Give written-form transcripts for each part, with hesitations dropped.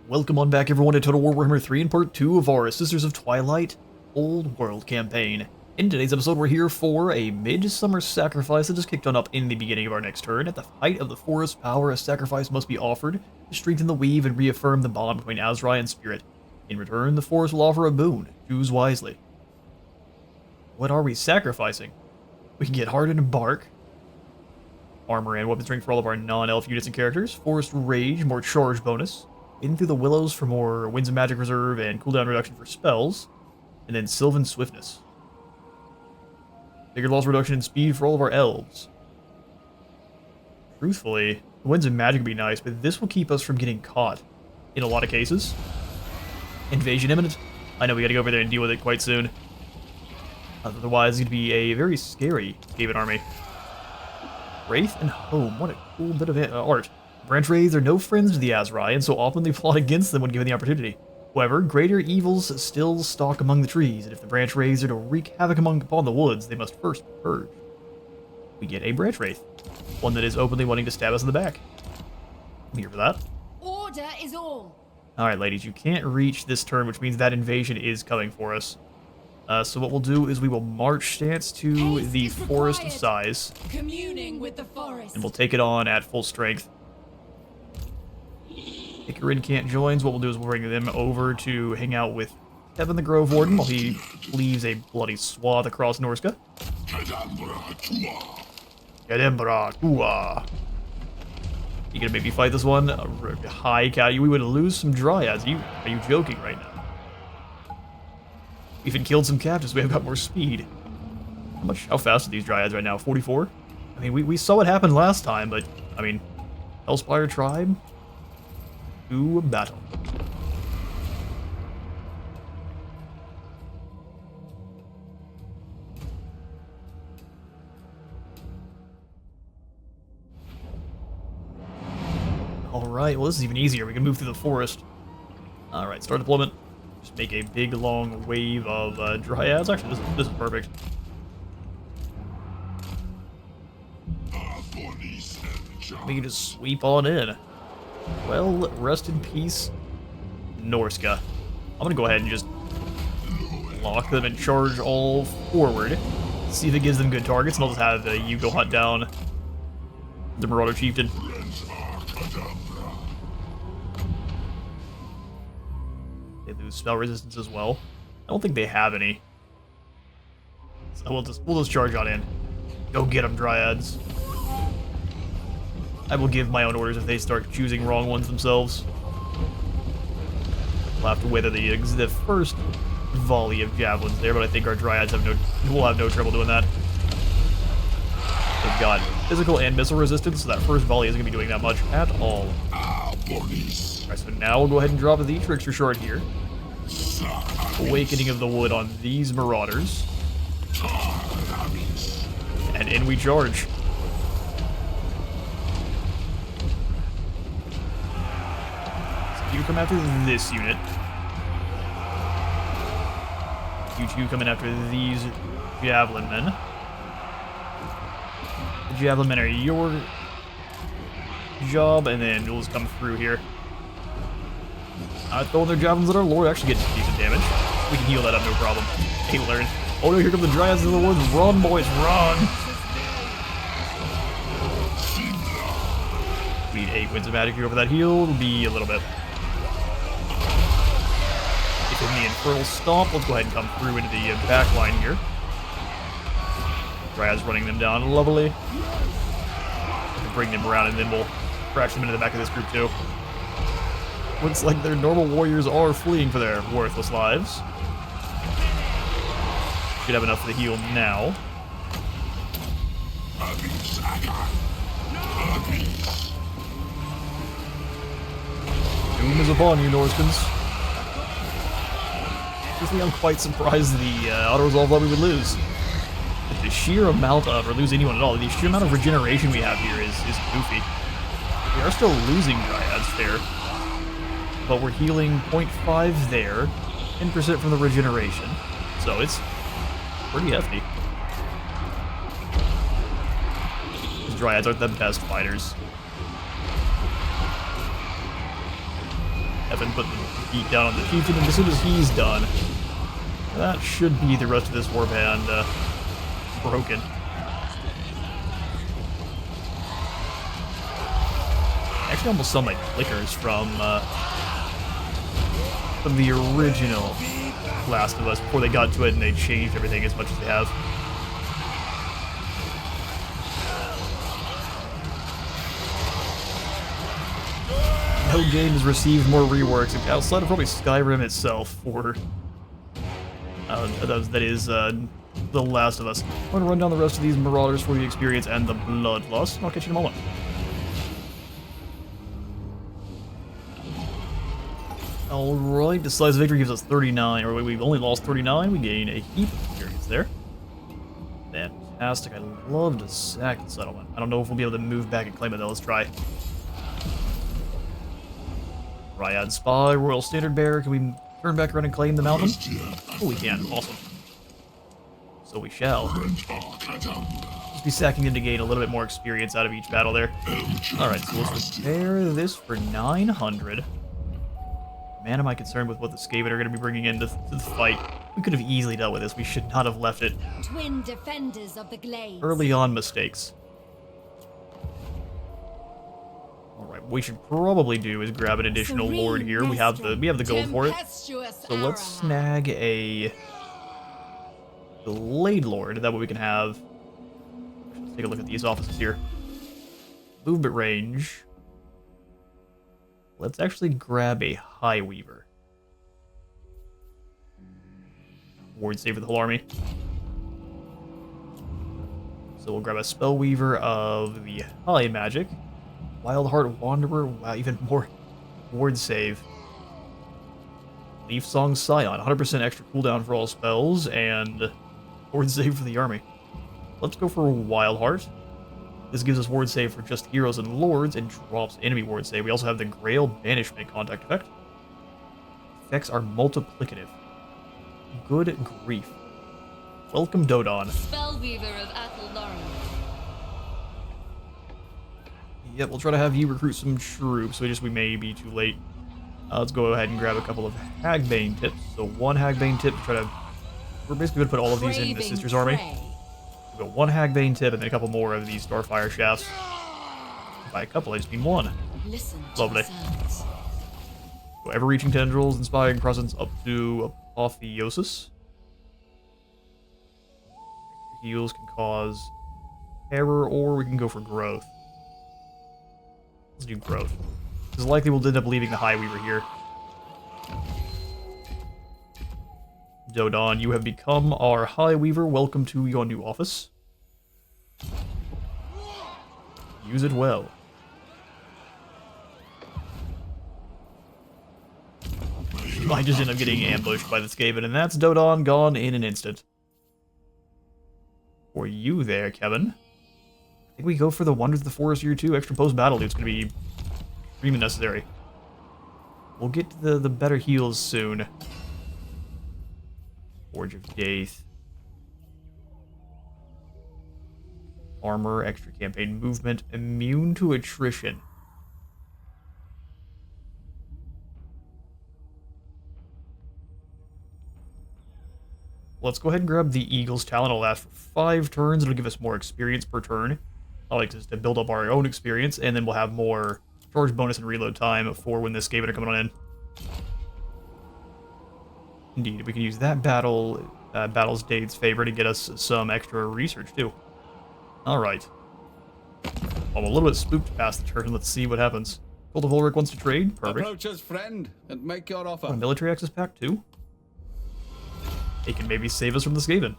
Welcome on back everyone to Total War Warhammer 3 in part 2 of our Sisters of Twilight Old World campaign. In today's episode we're here for a midsummer sacrifice that just kicked on up in the beginning of our next turn. At the height of the forest's power, a sacrifice must be offered to strengthen the weave and reaffirm the bond between Azrai and Spirit. In return, the forest will offer a boon. Choose wisely. What are we sacrificing? We can get Hardened Bark, armor and weapon strength for all of our non-elf units and characters, Forest Rage, more charge bonus, In Through the Willows for more Winds of Magic Reserve and cooldown reduction for spells, and then Sylvan Swiftness. Bigger loss reduction in speed for all of our elves. Truthfully, the Winds of Magic would be nice, but this will keep us from getting caught in a lot of cases. Invasion imminent. I know we gotta go over there and deal with it quite soon. Otherwise, it's gonna be a very scary Skaven army. Wraith and Home. What a cool bit of art. Branch Wraiths are no friends to the Azrai, and so often they plot against them when given the opportunity. However, greater evils still stalk among the trees, and if the Branch Wraiths are to wreak havoc upon the woods, they must first purge. We get a Branch Wraith. One that is openly wanting to stab us in the back. I'm here for that. Order is all. Alright, ladies, you can't reach this turn, which means that invasion is coming for us. So what we'll do is we will march stance to the forest of size. Communing with the forest. And we'll take it on at full strength. Icarin can't join, so what we'll do is we'll bring them over to hang out with Kevin the Grove Warden while he leaves a bloody swath across Norsca. Kadembra Tua. You gonna make me fight this one? Hi, Cat. We would lose some Dryads. Are you joking right now? We even killed some captives. We have got more speed. How fast are these Dryads right now? 44? I mean, we saw what happened last time, but, I mean, Hellspire Tribe? To battle. Alright, well this is even easier. We can move through the forest. Alright, start deployment. Just make a big long wave of Dryads. Actually, this is perfect. We can just sweep on in. Well, rest in peace, Norsca. I'm gonna go ahead and just lock them and charge all forward. See if it gives them good targets, and I'll just have you go hunt down the Marauder Chieftain. They lose spell resistance as well. I don't think they have any. So we'll just charge on in. Go get them, Dryads. I will give my own orders if they start choosing wrong ones themselves. We'll have to weather the first volley of javelins there, but I think our Dryads will have no trouble doing that. They've got physical and missile resistance, so that first volley isn't going to be doing that much at all. Alright, so now we'll go ahead and drop the Trickster Shard here. Awakening of the Wood on these Marauders. And in we charge. You come after this unit. You two coming after these Javelin men. The Javelin men are your job, and then we'll just come through here. Throwing their Javelins at our Lord actually gets decent damage. We can heal that up, no problem. Hey, learn. Oh no, here come the Dryads of the woods. Run, boys, run! We need 8 Winds of Magic here over that heal. It'll be a little bit. In the Infernal Stomp, let's go ahead and come through into the back line here. Dryads running them down lovely. Bring them around, and then we'll crash them into the back of this group too. Looks like their normal warriors are fleeing for their worthless lives. Should have enough for the heal now. Doom is upon you, Norscans. I'm quite surprised the auto-resolve level we would lose. The sheer amount of, or lose anyone at all, the sheer amount of regeneration we have here is goofy. We are still losing Dryads there, but we're healing 0.5 there, 10% from the regeneration, so it's pretty hefty. These Dryads aren't the best fighters. Evan put the beat down on the chieftain, and as soon as he's done, that should be the rest of this warband broken. Actually, almost saw my clickers from the original Last of Us before they got to it and they changed everything as much as they have. No game has received more reworks outside of probably Skyrim itself for that is The Last of Us. I'm going to run down the rest of these Marauders for the experience and the Bloodlust, and I'll catch you in a moment. Alright, decisive victory gives us 39, or we've only lost 39, we gain a heap of experience there. Fantastic, I love to sack the settlement. I don't know if we'll be able to move back and claim it though, let's try. Ryad Spy, Royal Standard Bearer, can we turn back around and claim the mountain? Oh, we can, awesome. So we shall. Just be sacking them to gain a little bit more experience out of each battle there. Alright, so let's repair this for 900. Man, am I concerned with what the Skaven are going to be bringing into the fight. We could have easily dealt with this. We should not have left it. Twin defenders of the glades. Early on mistakes. Alright, what we should probably do is grab an additional lord here. We have the gold for it. So let's snag a Blade Lord. That way we can have... Let's take a look at these offices here. Movement range. Let's actually grab a High Weaver. Ward save for the whole army. So we'll grab a Spell Weaver of the High Magic. Wild Heart Wanderer, wow, even more ward save. Leaf Song Scion, 100% extra cooldown for all spells, and ward save for the army. Let's go for Wild Heart. This gives us ward save for just heroes and lords, and drops enemy ward save. We also have the Grail Banishment contact effect. Effects are multiplicative. Good grief. Welcome, Dodon. Spellweaver of Athel-Lauren. Yep, we'll try to have you recruit some troops, so we may be too late. Let's go ahead and grab a couple of Hagbane tips. So one Hagbane tip to try to... We're basically going to put all of these in the Sister's army. We've got one Hagbane tip and then a couple more of these Starfire shafts. By a couple, I just mean one. Listen. Lovely. So ever-reaching tendrils, inspiring presence up to Apotheosis. Heals can cause terror, or we can go for growth. Let's do growth. Because likely we'll end up leaving the High Weaver here. Dodon, you have become our High Weaver. Welcome to your new office. Use it well. I just end up getting ambushed by the Skaven, and that's Dodon gone in an instant. For you there, Kevin. I think we go for the Wonders of the Forest here too. Extra post-battle loot's gonna be extremely necessary. We'll get to the better heals soon. Forge of Daith. Armor, extra campaign movement, immune to attrition. Let's go ahead and grab the Eagle's Talon. It'll last for 5 turns. It'll give us more experience per turn. I like this to build up our own experience, and then we'll have more charge bonus and reload time for when the Skaven are coming on in. Indeed, we can use that Battle's Dade's favor to get us some extra research, too. Alright. I'm a little bit spooked past the turn. Let's see what happens. Cult of Ulrich wants to trade. Perfect. Approach us, friend, and make your offer. A military access pack, too. They can maybe save us from the Skaven.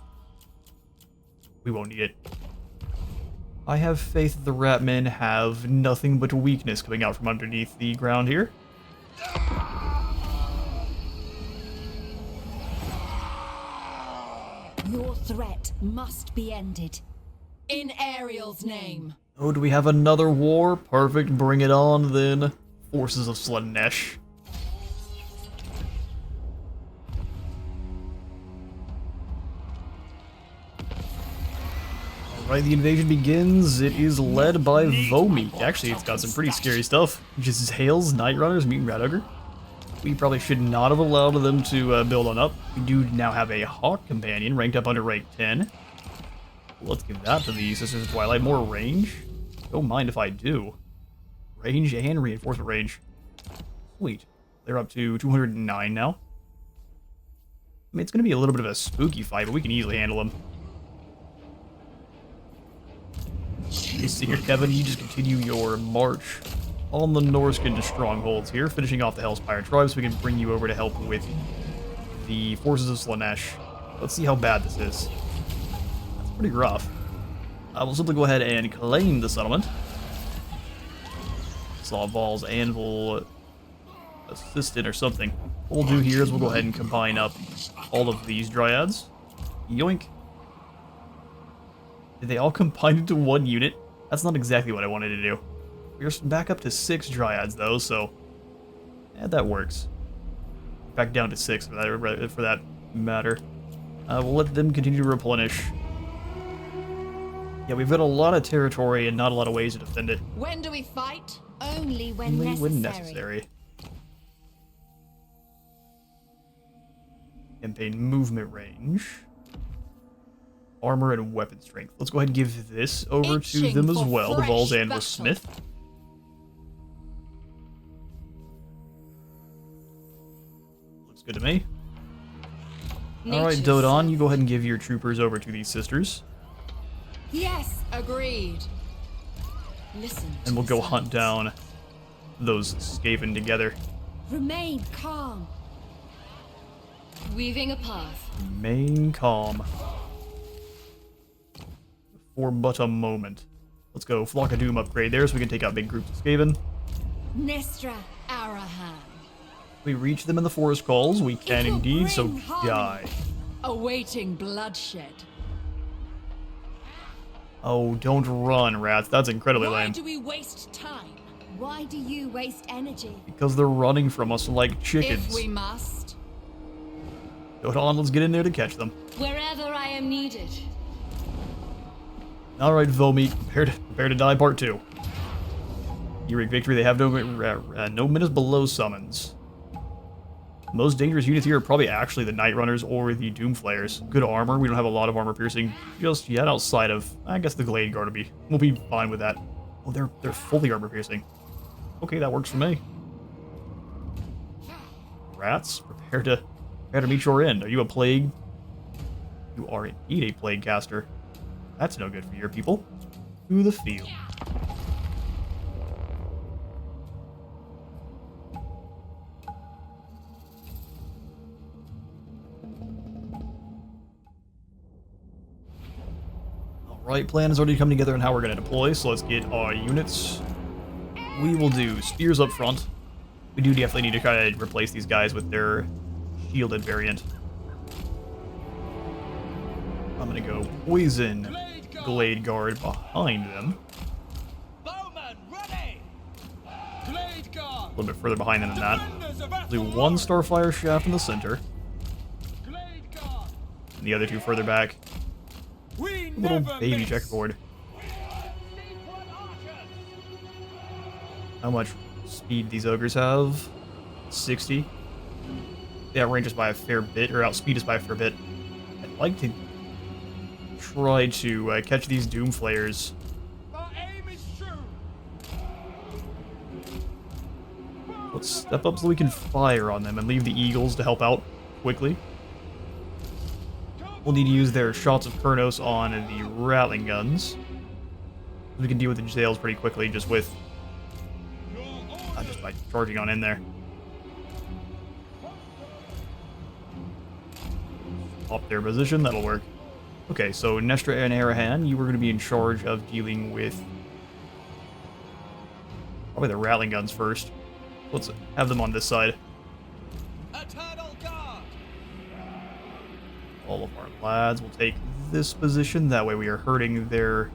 We won't need it. I have faith that the Ratmen have nothing but weakness coming out from underneath the ground here. Your threat must be ended. In Ariel's name. Oh, do we have another war? Perfect, bring it on then. Forces of Slaanesh. Alright, the invasion begins. It is led by Vomeek. Actually, it's got some pretty scary stuff. Which is Hales, Night Runners, Mutant Rat Ogre. We probably should not have allowed them to build on up. We do now have a Hawk Companion ranked up under rank 10. Let's give that to the Sisters of Twilight. More range? Don't mind if I do. Range and reinforcement range. Sweet. They're up to 209 now. I mean, it's going to be a little bit of a spooky fight, but we can easily handle them. You see here, Kevin, you just continue your march on the Norscan strongholds here, finishing off the Hellspire tribes, so we can bring you over to help with the forces of Slaanesh. Let's see how bad this is. That's pretty rough. I will simply go ahead and claim the settlement. Slavval's Anvil Assistant or something. What we'll do here is we'll go ahead and combine up all of these Dryads. Yoink. Did they all combine into one unit? That's not exactly what I wanted to do. We're back up to 6 Dryads though, so that works. Back down to 6 for that matter. We'll let them continue to replenish. Yeah, we've got a lot of territory and not a lot of ways to defend it. When do we fight? Only when Only necessary. when necessary. Campaign movement range. Armor and weapon strength. Let's go ahead and give this over to them as well. The Val's Anvil Smith. Looks good to me. Alright, Dodon, you go ahead and give your troopers over to these sisters. Yes, agreed. Listen. And we'll go hunt down those Skaven together. Remain calm. Weaving a path. Remain calm. For but a moment. Let's go Flock of Doom upgrade there so we can take out big groups of Skaven. Nestra Arahan. We reach them in the forest calls. We can indeed, so die. Awaiting bloodshed. Oh, don't run, rats. That's incredibly Why lame. do we waste time? Why do you waste energy? Because they're running from us like chickens. If we must. Hold on, let's get in there to catch them. Wherever I am needed. Alright, Vomeat, prepare to die, part 2. Eureka victory, they have no minutes below summons. Most dangerous units here are probably actually the Night Runners or the Doomflayers. Good armor, we don't have a lot of armor piercing just yet outside of, I guess the Glade Guard we'll be fine with that. Oh, they're fully armor piercing. Okay, that works for me. Rats, prepare to meet your end. Are you a plague? You are indeed a plague caster. That's no good for your people. To the field. Alright, plan has already come together on how we're going to deploy, so let's get our units. We will do spears up front. We do definitely need to try to replace these guys with their shielded variant. I'm going to go poison Glade Guard behind them. Bowman, ready! Glade Guard. A little bit further behind them than that. Do one Starfire Shaft in the center. Glade Guard. And the other two further back. We A little never baby miss. checkerboard. How much speed these ogres have? 60. They outrange us by a fair bit, or outspeed us by a fair bit. I'd like to try to catch these Doomflayers. Our aim is true. Let's step up so we can fire on them and leave the Eagles to help out quickly. We'll need to use their shots of Kurnos on the Rattling Guns. We can deal with the sails pretty quickly just with... just by charging on in there. Pop their position, that'll work. Okay, so Nestra and Arahan, you were going to be in charge of dealing with probably the Rattling Guns first. Let's have them on this side. Eternal Guard. All of our lads will take this position. That way we are hurting their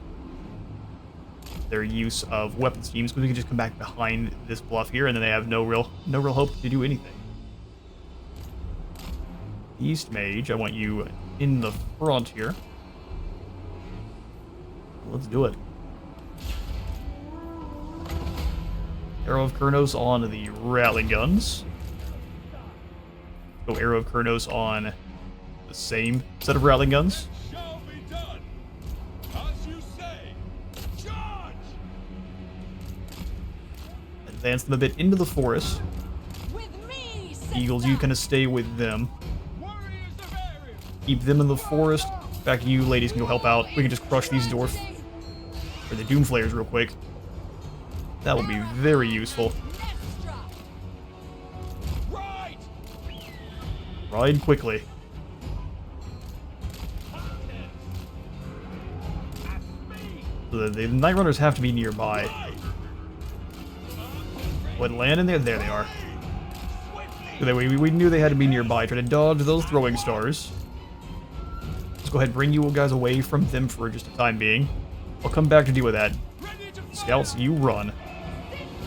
use of weapon schemes, because we can just come back behind this bluff here, and then they have no real hope to do anything. East Mage, I want you in the front here. Let's do it. Arrow of Kurnos on the Rattling Guns. Go Arrow of Kurnos on the same set of Rattling Guns. Shall be done. As you say. Charge! Advance them a bit into the forest. With me, Eagles, you kind of stay with them. Warriors of Ariel. Keep them in the forest. Back to you, ladies can go help out. We can just crush these dwarf or the Doomflayers real quick. That will be very useful. Right! Ride quickly. So the Night Runners have to be nearby. What, land in there? There they are. So we knew they had to be nearby. Try to dodge those throwing stars. Let's go ahead and bring you guys away from them for just a time being. I'll come back to deal with that. Scouts, you run.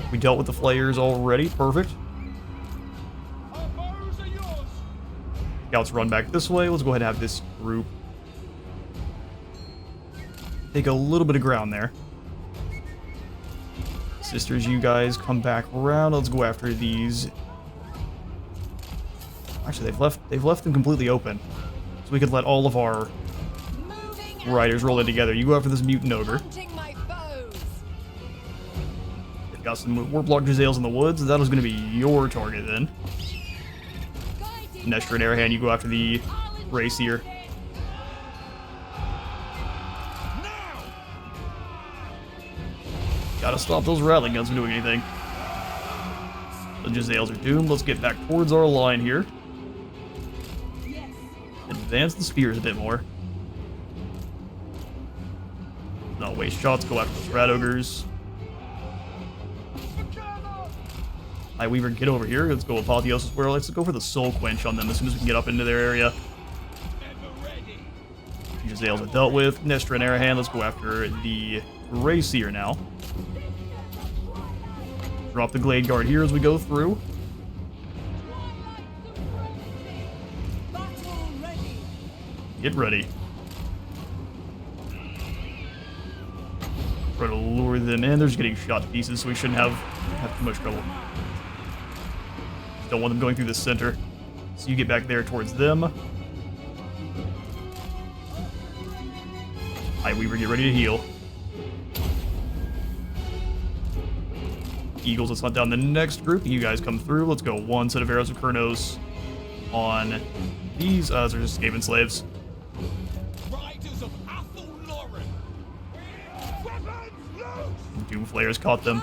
We dealt with the flayers already. Perfect. Our bows are yours. Scouts run back this way. Let's go ahead and have this group take a little bit of ground there. Sisters, you guys come back around. Let's go after these. Actually, they've left them completely open. So we could let all of our riders roll in together. You go after this mutant ogre. My foes. They've got some Warplock Jezzails in the woods. That was going to be your target then. Nestor and Airhand, you go after the Racier. Gotta stop those Rattling Guns from doing anything. The Jezzails are doomed. Let's get back towards our line here. Advance the spears a bit more. Not waste shots, go after those Rat Ogres. Hi Weaver, get over here. Let's go Apotheosis Whirl. Let's go for the Soul Quench on them as soon as we can get up into their area. Jezzails are dealt with. Nestor and Arahan, let's go after the Racier now. Drop the Glade Guard here as we go through. Get ready. Try to lure them in. They're just getting shot to pieces, so we shouldn't have too much trouble. Don't want them going through the center. So you get back there towards them. Hi, Weaver, get ready to heal. Eagles, let's hunt down the next group. You guys come through. Let's go one set of Arrows of Kurnos on these. They're just Skaven slaves. Riders of Athel Lauren. Weapons loose. Doomflayers caught them.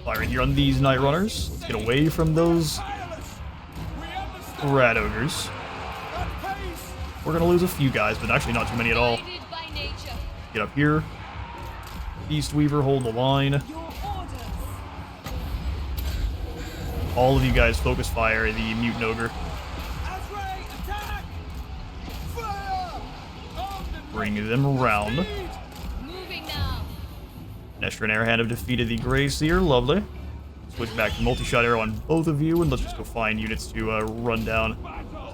Firing here on these Night Runners. Let's get away from those Rat Ogres. We're gonna lose a few guys, but actually not too many at all. Get up here. Beast Weaver, hold the line. All of you guys focus fire the Mutant Ogre. Bring them around. Nestor and Airhand have defeated the Gracier. Lovely. Switch back to multi-shot arrow on both of you, and let's just go find units to run down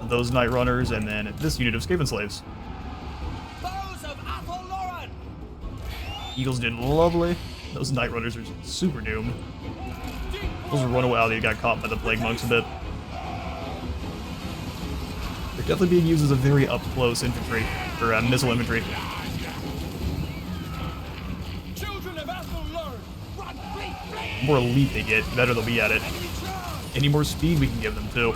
those Night Runners, and then this unit of Skaven Slaves. Eagles did lovely. Those Night Runners are super doomed. Those run away. They got caught by the Plague Monks a bit. They're definitely being used as a very up-close infantry, or missile infantry. The more elite they get, the better they'll be at it. Any more speed we can give them too.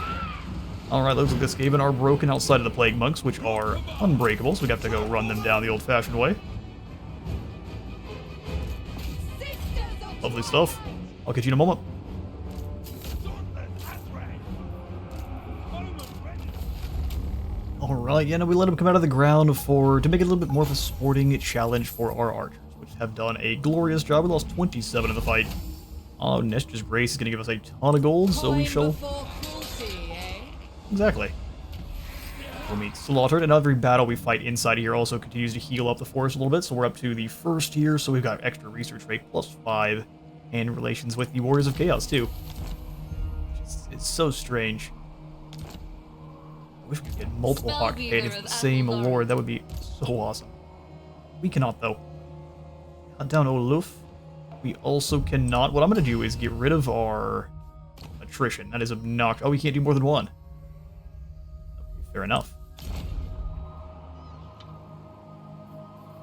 Alright, looks like the Skaven are broken outside of the Plague Monks, which are unbreakable, so we have to go run them down the old-fashioned way. Lovely stuff. I'll catch you in a moment. Alright, yeah, no, we let them come out of the ground to make it a little bit more of a sporting challenge for our archers, which have done a glorious job. We lost 27 in the fight. Oh, Nestor's Grace is going to give us a ton of gold, so we shall... Exactly. We'll meet slaughtered, and every battle we fight inside here also continues to heal up the forest a little bit, so we're up to the first tier, so we've got extra research rate +5, and relations with the Warriors of Chaos, too. It's so strange. I wish we could get multiple Hawk Cadets with the same lord. That would be so awesome. We cannot, though. Hunt down Oluf. We also cannot. What I'm going to do is get rid of our attrition. That is obnoxious. Oh, we can't do more than one. Okay, fair enough.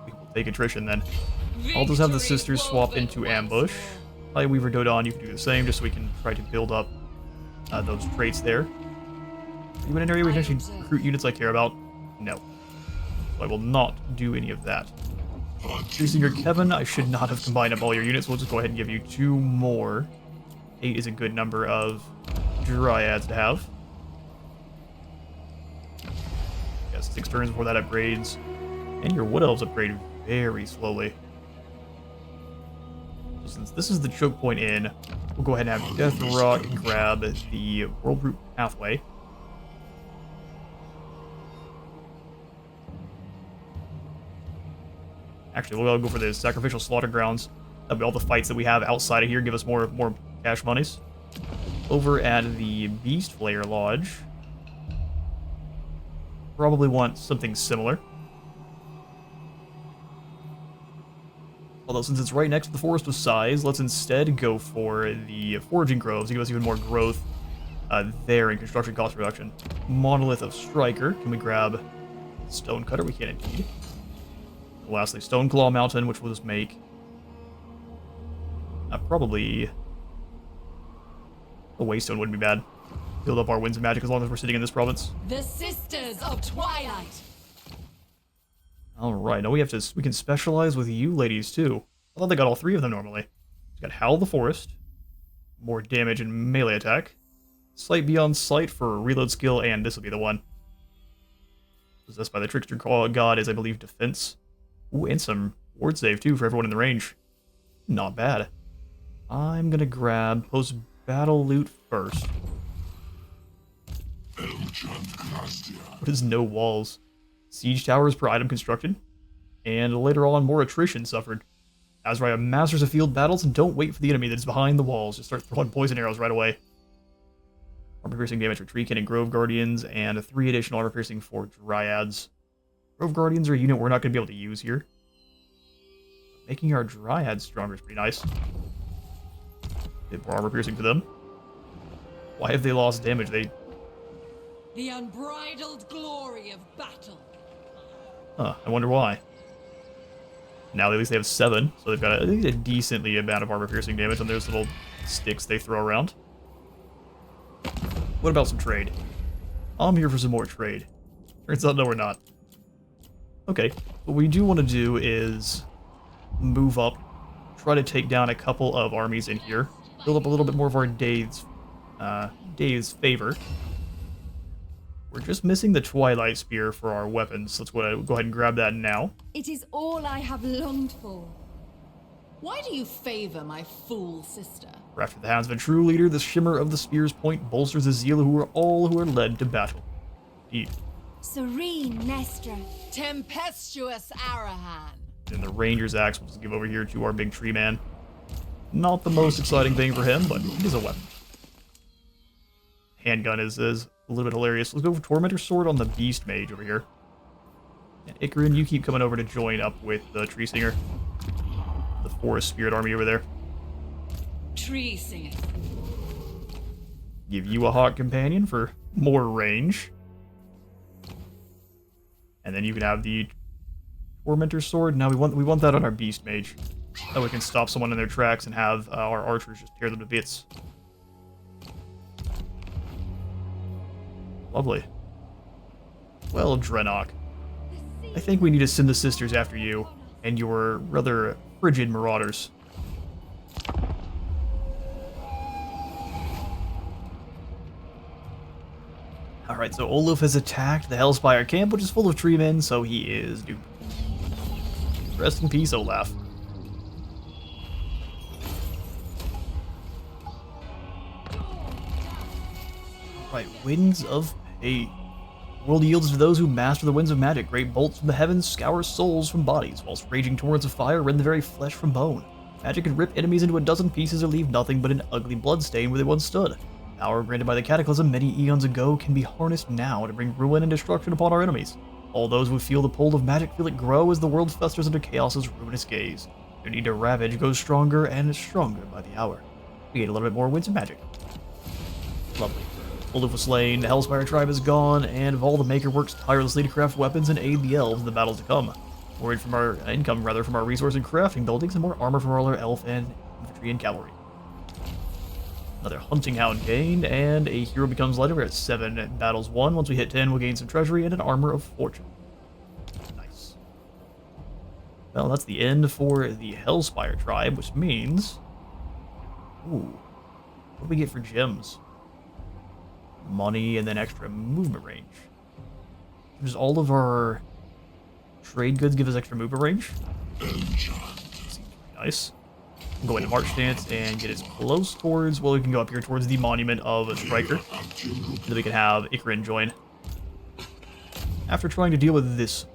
We will take attrition then. I'll just have the sisters swap into ambush. Light Weaver Dodon, you can do the same, just so we can try to build up those traits there. Are you in an area we can actually recruit units I care about? No. So I will not do any of that. Using your Kevin, I should not have combined up all your units. We'll just go ahead and give you 2 more. 8 is a good number of Dryads to have. Yeah, 6 turns before that upgrades. And your Wood Elves upgrade very slowly. So since this is the choke point in, we'll go ahead and have Death Rock grab the World Root Pathway. Actually, we'll go for the Sacrificial Slaughter Grounds. That'll be all the fights that we have outside of here, give us more cash monies. Over at the Beast Flayer Lodge, probably want something similar. Although since it's right next to the Forest of Sighs, let's instead go for the Foraging Groves to give us even more growth there in construction cost reduction. Monolith of Striker. Can we grab Stonecutter? We can indeed. Lastly, Stoneclaw Mountain, which we'll just make probably a Waystone wouldn't be bad. Build up our Winds of Magic as long as we're sitting in this province. The Sisters of Twilight. All right, now we can specialize with you ladies too. I thought they got all 3 of them normally. We got Howl the Forest, more damage and melee attack, Sight Beyond Sight for reload skill, and this will be the one. Possessed by the Trickster God is, I believe, defense. Ooh, and some ward save, too, for everyone in the range. Not bad. I'm gonna grab post-battle loot first. What is no walls? Siege towers per item constructed. And later on, more attrition suffered. Azariah masters of field battles and don't wait for the enemy that is behind the walls. Just start throwing poison arrows right away. Armor-piercing damage for Treekin and Grove Guardians, and 3 additional armor-piercing for Dryads. Grove Guardians are a unit we're not going to be able to use here. Making our Dryads stronger is pretty nice. Bit more armor piercing for them. Why have they lost damage? The unbridled glory of battle. Huh, I wonder why. Now at least they have 7, so they've got a decently amount of armor piercing damage on those little sticks they throw around. What about some trade? I'm here for some more trade. Turns out no, we're not. Okay, what we do want to do is move up, try to take down a couple of armies in here, build up a little bit more of our Dave's favor. We're just missing the Twilight Spear for our weapons. Let's go ahead and grab that now. It is all I have longed for. Why do you favor my fool sister? After the hands of a true leader, the shimmer of the spear's point bolsters the zeal who are led to battle. Indeed. Serene Nestra. Tempestuous Arahan. And the Ranger's Axe we'll just give over here to our big tree man. Not the most exciting thing for him, but it is a weapon. Handgun is a little bit hilarious. Let's go for Tormentor Sword on the Beast Mage over here. And Ikarin, you keep coming over to join up with the Tree Singer. The Forest Spirit Army over there. Tree Singer. Give you a Hawk Companion for more range. And then you can have the Tormentor Sword. Now we want that on our Beast Mage. That we can stop someone in their tracks and have our archers just tear them to bits. Lovely. Well, Drenok, I think we need to send the sisters after you and your rather frigid marauders. Alright, so Olaf has attacked the Hellspire camp, which is full of tree men, so he is doomed. Rest in peace, Olaf. Alright, Winds of Pain. The world yields to those who master the winds of magic. Great bolts from the heavens scour souls from bodies, whilst raging torrents of fire rend the very flesh from bone. Magic can rip enemies into a dozen pieces or leave nothing but an ugly bloodstain where they once stood. Power granted by the Cataclysm many eons ago can be harnessed now to bring ruin and destruction upon our enemies. All those who feel the pull of magic feel it grow as the world festers under Chaos's ruinous gaze. Their need to ravage goes stronger and stronger by the hour. We get a little bit more winds of magic. Lovely. Olaf was slain, the Hellspire tribe is gone, and Vol the Maker works tirelessly to craft weapons and aid the elves in the battles to come. More income from our resource and crafting buildings, and more armor from all our elf and infantry and cavalry. Another hunting hound gained, and a hero becomes legendary. We're at 7 battles won. Once we hit 10, we'll gain some treasury and an armor of fortune. Nice. Well, that's the end for the Hellspire tribe, which means... Ooh. What do we get for gems? Money and then extra movement range. Does all of our trade goods give us extra movement range? Seems pretty nice. We'll go into March Stance and get as close towards, well, we can go up here towards the Monument of a Striker. So that we can have Ikrin join. After trying to deal with this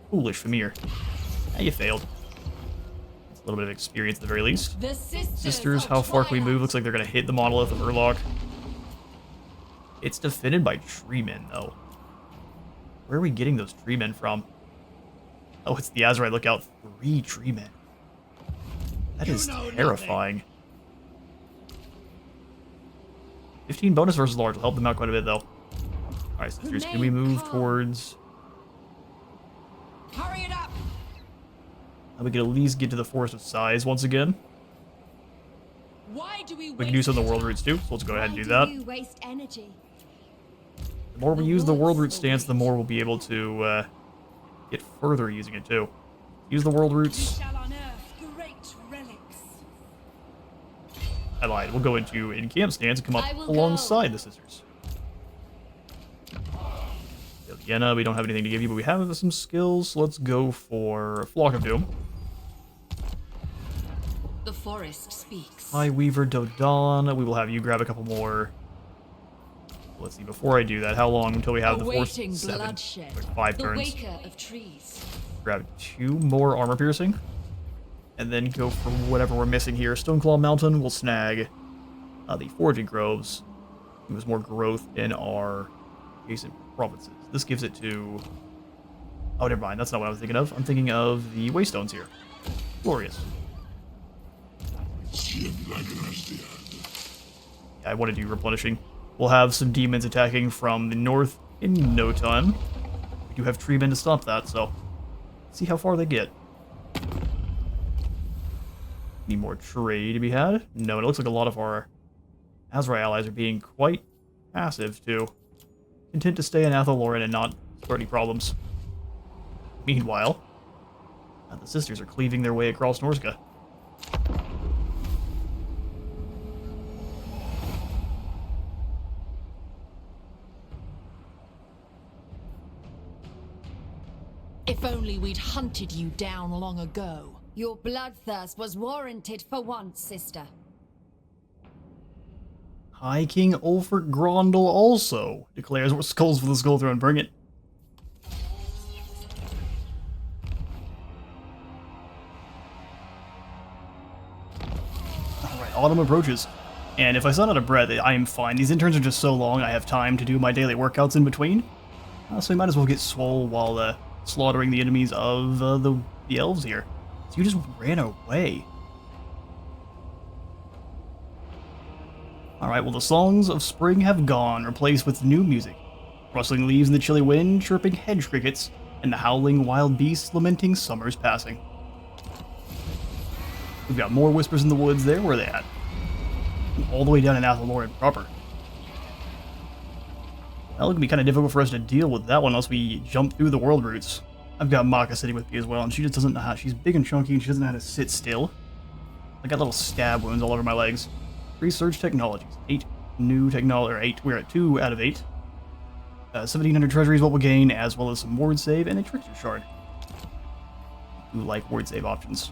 foolish Famir. You failed. It's a little bit of experience at the very least. The Sisters, how far can we move? Looks like they're going to hit the Monolith of Urlok. It's defended by tree men, though. Where are we getting those tree men from? Oh, it's the Azerite Lookout. 3 tree men. That is terrifying. 15 bonus versus large will help them out quite a bit, though. Alright, sisters, can we move towards... Hurry it up! We can at least get to the Forest of Sighs once again. Why do we can do some of the world routes too, so let's go ahead and do that. You waste energy. The more we use the world route stance, the more we'll be able to get further using it too. Use the world routes. shall unearth great relics. I lied. We'll go into in-camp stance and come up alongside the sisters. Vienna, we don't have anything to give you, but we have some skills. So let's go for Flock of Doom. The forest speaks. Hi, Weaver Dodon. We will have you grab a couple more. Let's see, before I do that, how long until we have the force? 7. Bloodshed. Like 5 the turns. waker of trees. Grab 2 more armor piercing. And then go for whatever we're missing here. Stoneclaw Mountain, we'll snag the Foraging Groves. Give us more growth in our adjacent provinces. This gives it to... Oh, never mind. That's not what I was thinking of. I'm thinking of the Waystones here. Glorious. Yeah, I want to do replenishing. We'll have some demons attacking from the north in no time. We do have tree men to stop that, so... see how far they get. Any more trade to be had? No, and it looks like a lot of our Azrai allies are being quite passive, too. Content to stay in Athaloran and not start any problems. Meanwhile, the sisters are cleaving their way across Norsca. If only we'd hunted you down long ago. Your bloodthirst was warranted for once, sister. High King Ulfric Grondel also declares what skulls for the Skull Throne. Bring it. Alright, autumn approaches. And if I sound out of breath, I am fine. These interns are just so long, I have time to do my daily workouts in between. So we might as well get swole while slaughtering the enemies of the elves here. So you just ran away. Alright, well the songs of spring have gone, replaced with new music. Rustling leaves in the chilly wind, chirping hedge crickets, and the howling wild beasts lamenting summer's passing. We've got more whispers in the woods there. Where are they at? All the way down in Athaloran proper. Well, it can be kind of difficult for us to deal with that one unless we jump through the world routes. I've got Maka sitting with me as well, and she just doesn't know how. She's big and chunky, and she doesn't know how to sit still. I got little stab wounds all over my legs. Research technologies. 8 new technology, or 8. We're at 2 out of 8. 1,700 treasury is what we'll gain, as well as some ward save and a trickster shard. Who like ward save options.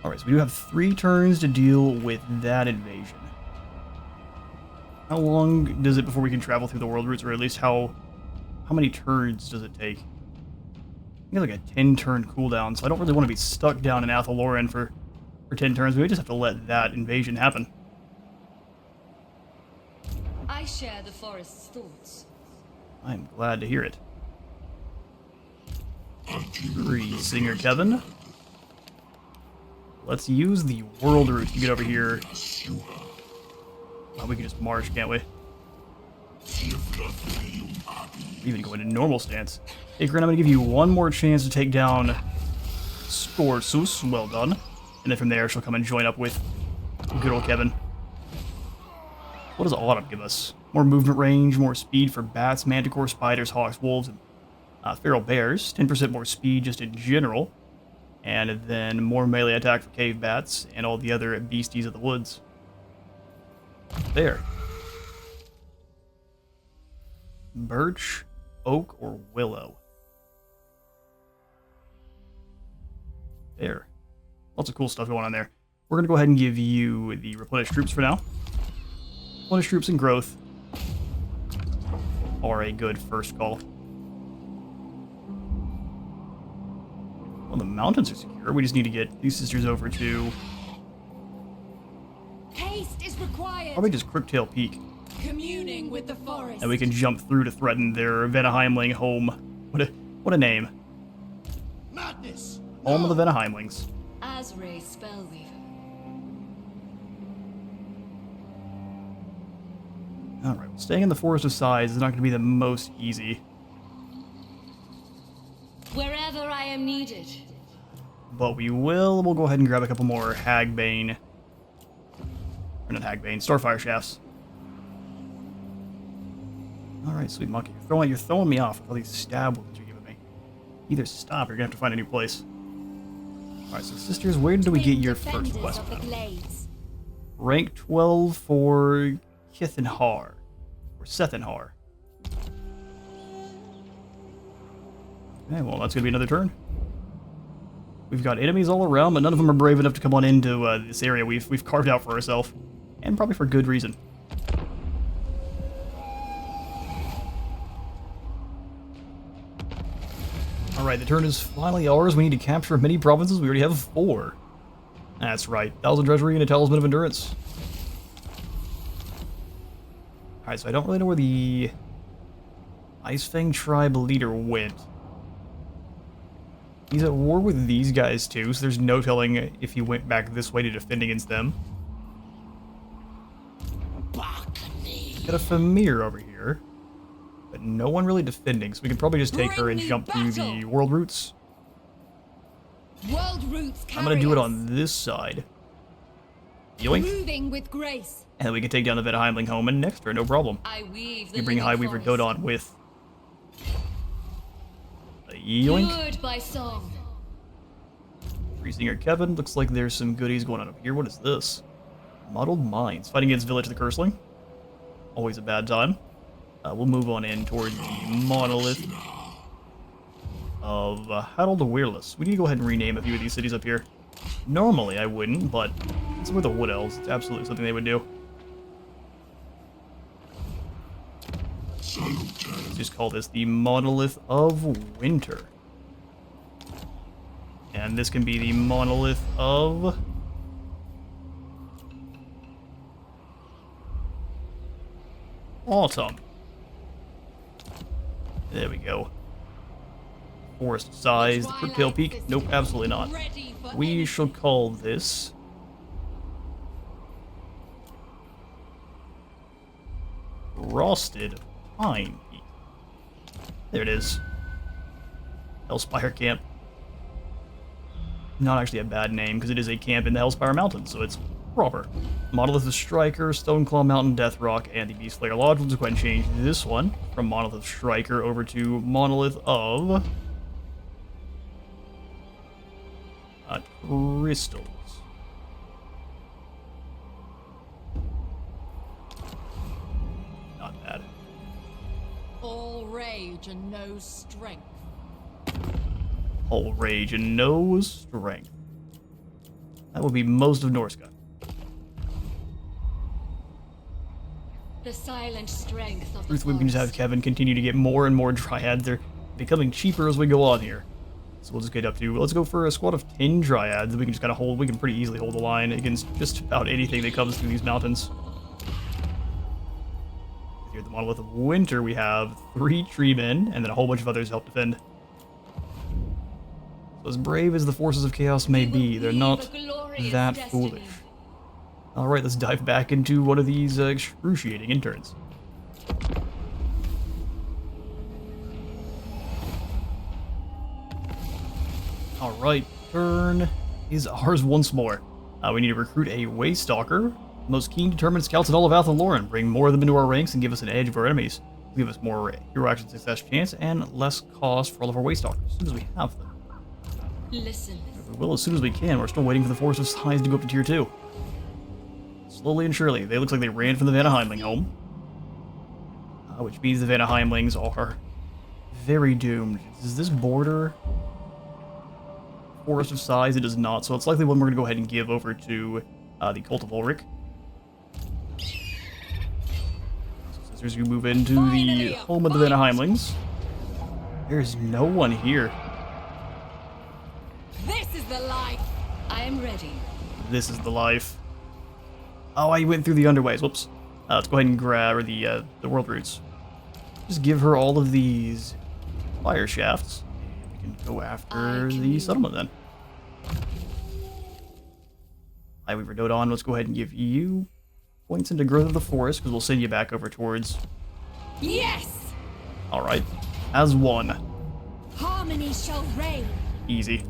Alright, so we do have 3 turns to deal with that invasion. How long does it before we can travel through the world routes, or at least how many turns does it take? I think like a 10-turn cooldown, so I don't really want to be stuck down in Athaloran for 10 turns. We just have to let that invasion happen. I share the forest's thoughts. I'm glad to hear it. Singer Kevin. Let's use the world route to get over here. Oh, we can just march, can't we? Even go into normal stance. Hey, Grin, I'm gonna give you one more chance to take down Scorsus. Well done. And then from there, she'll come and join up with good old Kevin. What does Autumn give us? More movement range, more speed for bats, manticore, spiders, hawks, wolves, and feral bears. 10% more speed just in general. And then more melee attack for cave bats and all the other beasties of the woods. There. Birch, oak, or willow. There. Lots of cool stuff going on there. We're going to go ahead and give you the replenished troops for now. Replenished troops and growth are a good first call. Well, the mountains are secure. We just need to get these sisters over to... Haste is required. Probably just Crooktail Peak. Communing with the forest. And we can jump through to threaten their Venaheimling home. What a name. Madness! Home of the Venaheimlings. Azray Spellweaver. Alright, well, staying in the Forest of Sighs is not going to be the most easy. Wherever I am needed. But we'll go ahead and grab a couple more Hagbane. Or not Hagbane, Starfire Shafts. Alright, sweet monkey. You're throwing me off with all these stab wounds you're giving me. Either stop or you're going to have to find a new place. Alright, so sisters, where do we get your first quest from? Rank 12 for Kithenhar. Or Sethenhar. Okay, well, that's going to be another turn. We've got enemies all around, but none of them are brave enough to come on into this area we've carved out for ourselves. And probably for good reason. Alright, the turn is finally ours. We need to capture many provinces. We already have 4. That's right. 1,000 treasury and a talisman of endurance. Alright, so I don't really know where the Icefang tribe leader went. He's at war with these guys too, so there's no telling if he went back this way to defend against them. Got a Famir over here, but no one really defending, so we can probably just take her and jump through the world routes. World routes. I'm gonna do it on this side. Yoink. Moving with grace. And then we can take down the Venaheimling home and next turn, no problem. I weave the You bring living Highweaver forest. Godon with a yoink. Lured by song. Freesinger Kevin. Looks like there's some goodies going on up here. What is this? Muddled Mines. Fighting against Village of the Curseling. Always a bad time. We'll move on in towards the Monolith of Haddle the Weirless. We need to go ahead and rename a few of these cities up here. Normally I wouldn't, but it's with the Wood Elves. It's absolutely something they would do. Let's just call this the Monolith of Winter. And this can be the Monolith of... Autumn. There we go. Forest size, the Crooktail Peak. Nope, absolutely not. We shall call this... Frosted Pine Peak. There it is. Hellspire Camp. Not actually a bad name, because it is a camp in the Hellspire Mountains, so it's proper. Monolith of Striker, Stoneclaw Mountain, Death Rock, and the Beastslayer Lodge. We'll just go ahead and change this one from Monolith of Striker over to Monolith of... Crystals. Not bad. All rage and no strength. All rage and no strength. That would be most of Norscans. The silent strength of the Truthfully, we can just have Kevin continue to get more and more Dryads. They're becoming cheaper as we go on here. So we'll just get up to, let's go for a squad of 10 Dryads. We can just kind of hold, we can pretty easily hold the line against just about anything that comes through these mountains. Here at the Monolith of Winter, we have 3 tree men, and then a whole bunch of others to help defend. So As brave as the forces of chaos may be, they're not that foolish. Alright, let's dive back into one of these excruciating interns. Alright, turn is ours once more. We need to recruit a Waystalker. Most keen, determined scouts in all of Athaloran. Bring more of them into our ranks and give us an edge of our enemies. Give us more hero action success chance and less cost for all of our Waystalkers as soon as we have them. Listen. We will as soon as we can. We're still waiting for the Force of Size to go up to tier 2. Slowly and surely. They look like they ran from the Vanaheimling home. Which means the Vanaheimlings are very doomed. Does this border Forest of Size? It does not, so it's likely one we're going to go ahead and give over to the Cult of Ulrich. So as you move into the home of the Vanaheimlings, there's no one here. This is the life. I am ready. This is the life. Oh, I went through the underways. Whoops. Let's go ahead and grab the world roots. Just give her all of these fire shafts. We can go after the settlement then. Hi, Weaver Dodon. Let's go ahead and give you points into Growth of the Forest, because we'll send you back over towards... Yes! Alright. As one. Harmony shall reign. Easy.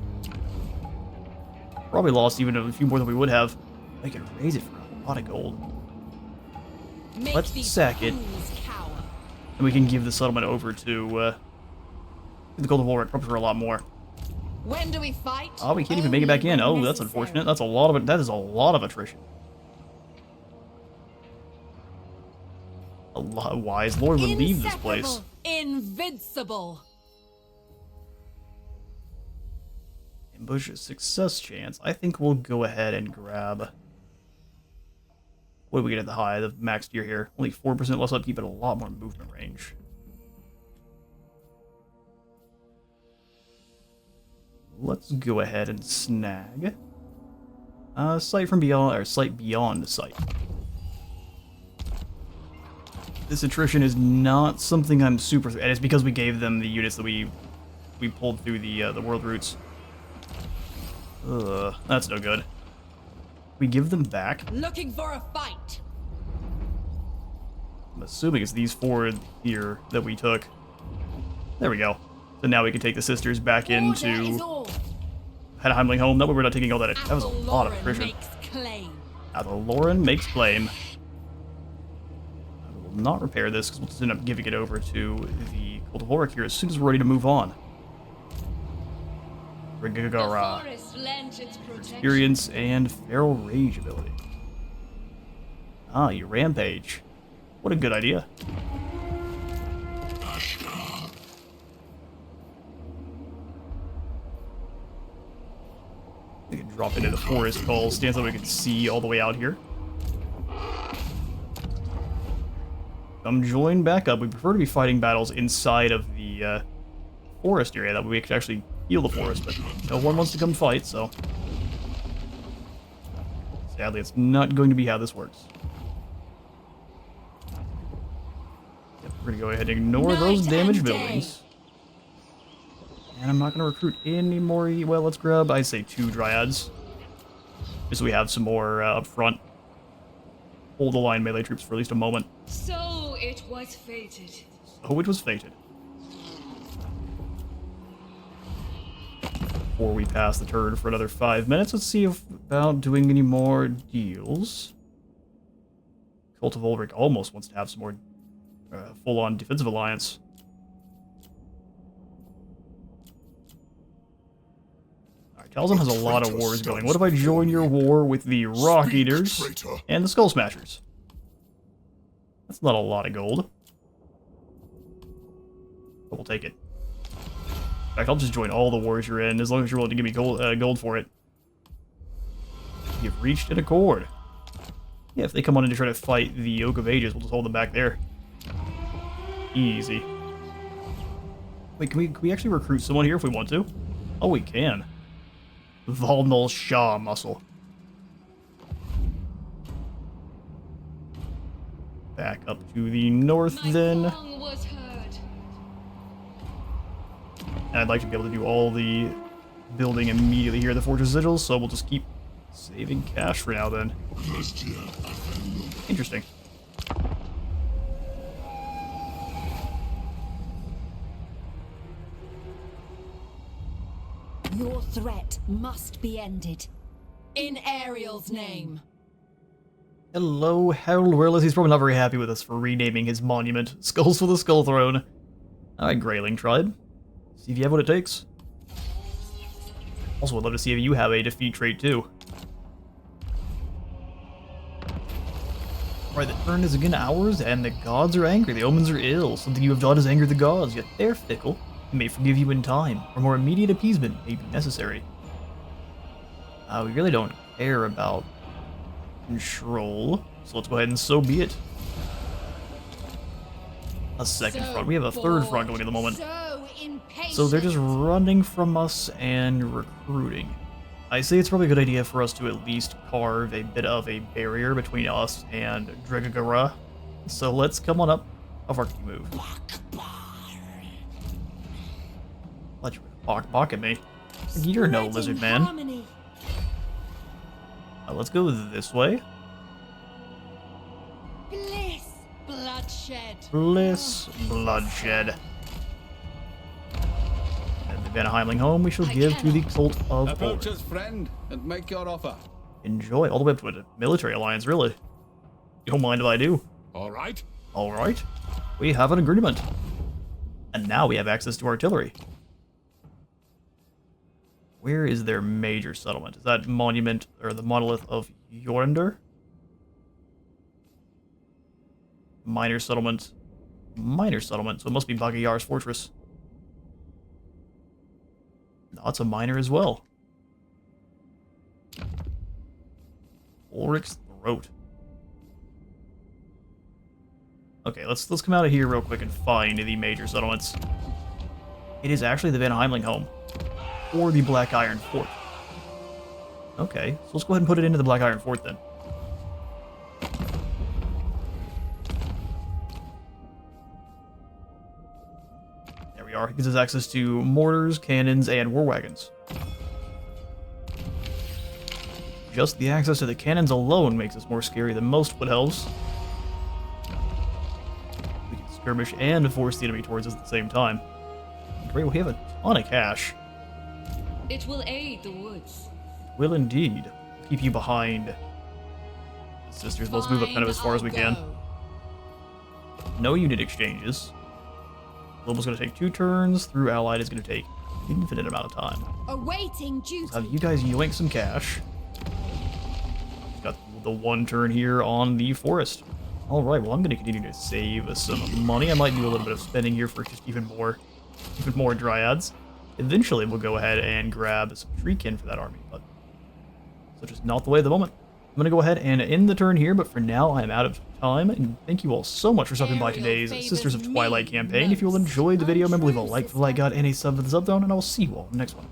Probably lost even a few more than we would have. I can raise it for a lot of gold. Let's sack it. And we can give the settlement over to the Gold of Ulrich, probably for a lot more. When do we fight? Oh, we can't even make it back in. Oh, that's unfortunate. That's a lot of it. That is a lot of attrition. A wise lord would leave this place. Invincible. Ambush a success chance. I think we'll go ahead and grab... What do we get at the high? The max tier here. Only 4% less upkeep, but a lot more movement range. Let's go ahead and snag sight from beyond, or sight beyond sight. This attrition is not something I'm super, and it's because we gave them the units that we pulled through the world routes. Ugh, that's no good. We give them back. Looking for a fight. I'm assuming it's these four here that we took. There we go. So now we can take the sisters back into Vanaheimling home. That way we're not taking all that. That was a lot of attrition. Athaloran makes claim. I will not repair this because we'll just end up giving it over to the Cult of Ulrich here as soon as we're ready to move on. Rigagara. Experience and Feral Rage ability. Ah, you rampage. What a good idea. We can drop into the forest call stance so we can see all the way out here. Come join back up. We prefer to be fighting battles inside of the forest area. That way we can actually heal the forest, but no one wants to come fight, so... Sadly, it's not going to be how this works. Yep, we're going to go ahead and ignore those damaged buildings. And I'm not going to recruit any more... Well, let's grab, I'd say, 2 Dryads. Just so we have some more up front. Hold the line melee troops for at least a moment. So it was fated. So it was fated. Before we pass the turn for another 5 minutes, let's see about doing any more deals. Cult of Ulrich almost wants to have some more full-on defensive alliance. Alright, Talzin has a lot of wars going. What if I join your war with the Rock Eaters and the Skull Smashers? That's not a lot of gold. But we'll take it. In fact, I'll just join all the wars you're in, as long as you're willing to give me gold for it. You've reached an accord. Yeah, if they come on in to try to fight the Oak of Ages, we'll just hold them back there. Easy. Wait, can we actually recruit someone here if we want to? Oh, we can. Valnol Shah muscle. Back up to the north, then. And I'd like to be able to do all the building immediately here at the Fortress Sigils, so we'll just keep saving cash for now then. Interesting. Your threat must be ended. In Ariel's name. Hello, Harold Wireless. He's probably not very happy with us for renaming his monument. Skulls for the Skull Throne. Alright, Greyling Tribe. See if you have what it takes. Also, I'd love to see if you have a defeat trait too. Alright, the turn is again ours, and the gods are angry. The omens are ill. Something you have done has angered the gods, yet they're fickle. They may forgive you in time, or more immediate appeasement may be necessary. We really don't care about control, so let's go ahead and so be it. A second front. We have a third front going at the moment. So they're just running from us and recruiting. I say it's probably a good idea for us to at least carve a bit of a barrier between us and Dregagara. So let's come on up. How far can you move? Let you bok at me. You're no lizard man. Let's go this way. Bliss, bloodshed. Bliss, bloodshed. And the Van Heimling home we shall give to the Cult of Approach Horror. us, friend, and make your offer. Enjoy, all the way up to a military alliance, really. You don't mind if I do. All right. Alright. We have an agreement. And now we have access to artillery. Where is their major settlement? Is that monument, or the monolith of Jornder? Minor settlement. Minor settlement, so it must be Bagayar's fortress. No, it's a minor as well. Ulrich's Throat. Okay, let's come out of here real quick and find the major settlements. It is actually the Van Heimling home. Or the Black Iron Fort. Okay, so let's go ahead and put it into the Black Iron Fort then. There we are. It gives us access to mortars, cannons, and war wagons. Just the access to the cannons alone makes us more scary than most Wood Elves. We can skirmish and force the enemy towards us at the same time. Great, we have a ton of cash. It will aid the woods. Will indeed. Keep you behind. Sisters, let's move up kind of as far as we can. No unit exchanges. Global's going to take 2 turns. Through Allied is going to take an infinite amount of time. Awaiting duty. Have you guys yoink some cash. Got the 1 turn here on the forest. Alright, well I'm going to continue to save some money. I might do a little bit of spending here for just even more dryads. Eventually, we'll go ahead and grab some treekin for that army, but such is not the way at the moment. I'm going to go ahead and end the turn here, but for now, I am out of time, and thank you all so much for stopping by today's Sisters of Twilight campaign. If you all enjoyed the video, remember to leave a like for the like god and a sub for the sub down, and I will see you all in the next one.